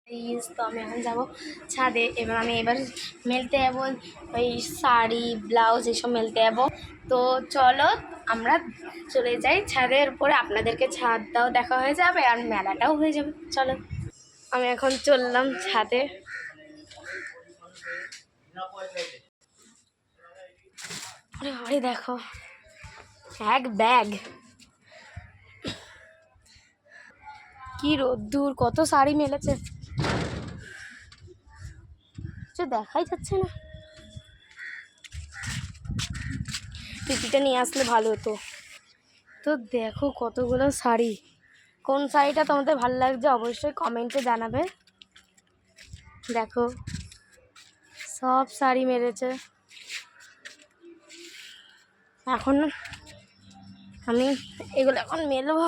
তো আমি এখন যাবো ছাদে। এবার মেলতে যাবো ওই শাড়ি ব্লাউজ এসব মেলতে যাবো। তো চলো আমরা চলে যাই ছাদের উপরে, আপনাদেরকে ছাদটাও দেখা হয়ে যাবে আর মেলাটাও হয়ে যাবে। চলো আমি এখন চললাম ছাদে। আরে দেখো এক ব্যাগ, কি রোদ্দুর, কত শাড়ি মেলেছে, দেখাই যাচ্ছে না। টিকিটা নিয়ে আসলে ভালো হতো। তো দেখো কতগুলো শাড়ি, কোন শাড়িটা তোমাদের ভালো লাগছে অবশ্যই কমেন্টে জানাবে। দেখো সব শাড়ি মেরেছে। এখন আমি এগুলো এখন মেলবো,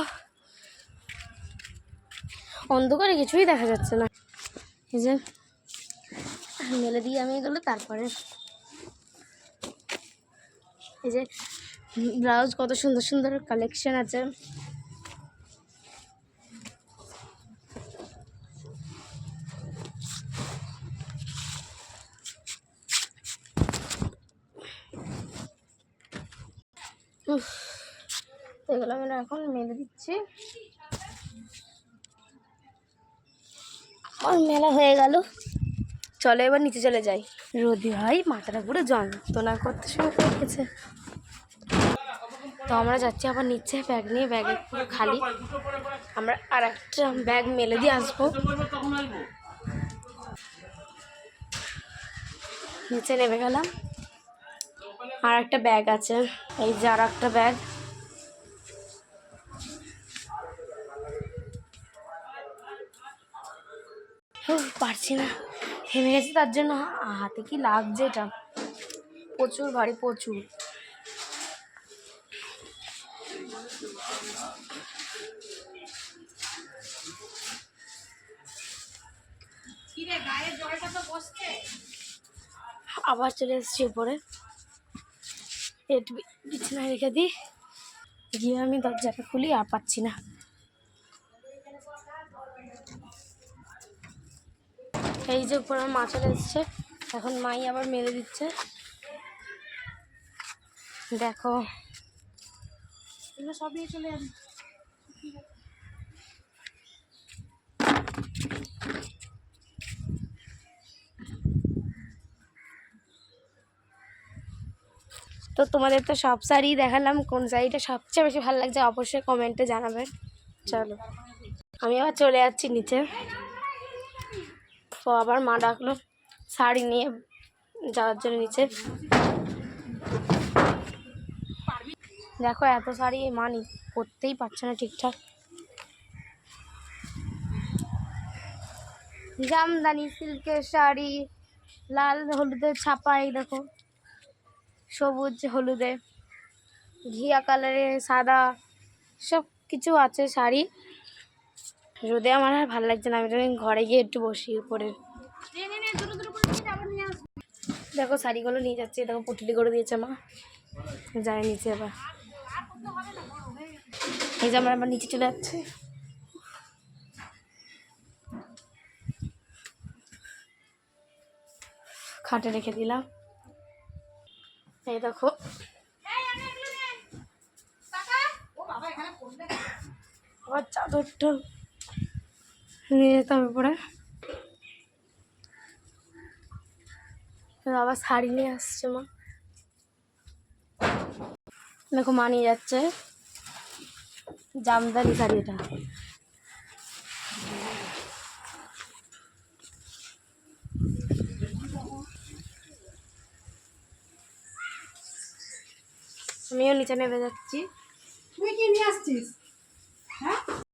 অন্ধকারে কিছুই দেখা যাচ্ছে না। এই যে মেলে দিই আমি এগুলো। তারপরে এই যে ব্লাউজ, কত সুন্দর সুন্দর কালেকশন আছে। এগুলো আমি এখন মেলে দিচ্ছি। আমার মেলা হয়ে গেল, চলো এবার নিচে চলে যাই। রোদি ভাই মাথাটা পুরো যন্ত্রণা করতে শুরু করে গেছে। তো আমরা যাচ্ছি আবার নিচে ব্যাগ নিয়ে, ব্যাগে পুরো খালি। আমরা আর একটা ব্যাগ মেলে দিয়ে আসবো। নিচে নেমে গেলাম, আর একটা ব্যাগ আছে, এই যে আর একটা ব্যাগ। পারছি না, থেমে গেছি, তার জন্য হাতে কি লাগছে, এটা প্রচুর ভারী, প্রচুর। আবার চলে এসেছি উপরে, একটু বিছানায় রেখে দিই, গিয়ে আমি দরজাটা খুলি, আর পাচ্ছি না। এই যে উপরে আমার মা চলে এসছে, এখন মাই আবার মেরে দিচ্ছে। দেখো এগুলো সব নিয়ে চলে যাবে। তো তোমাদের তো সব শাড়ি দেখালাম, কোন শাড়িটা সবচেয়ে বেশি ভালো লাগছে অবশ্যই কমেন্টে জানাবেন। চলো আমি আবার চলে যাচ্ছি নিচে। তো আবার মা ডাকলো শাড়ি নিয়ে যাওয়ার জন্য নিচে। দেখো এত শাড়ি মা পরতেই পারছে না ঠিকঠাক। জামদানি সিল্কের শাড়ি, লাল হলুদের ছাপা, এই দেখো সবুজ হলুদে, ঘিয়া কালারে, সাদা, সব কিছু আছে শাড়ি। রোদে আমার আর ভালো লাগছে না, আমি ঘরে গিয়ে একটু বসি উপরে। দেখো শাড়িগুলো নিয়ে যাচ্ছে, দেখো পুটলি করে দিয়েছে মা, যায় নিচে। এবার এই যে আমরা আবার নিচে চলে যাচ্ছি। খাটে রেখে দিলাম, এই দেখো আবার চাদরটা নিয়ে যেতে হবে পরে। আবার শাড়ি নিয়ে আসছে মা, দেখো মা নিয়ে যাচ্ছে জামদানি শাড়ি। এটা আমিও নিচে নেমে যাচ্ছি। তুই কি নিয়ে আসছিস?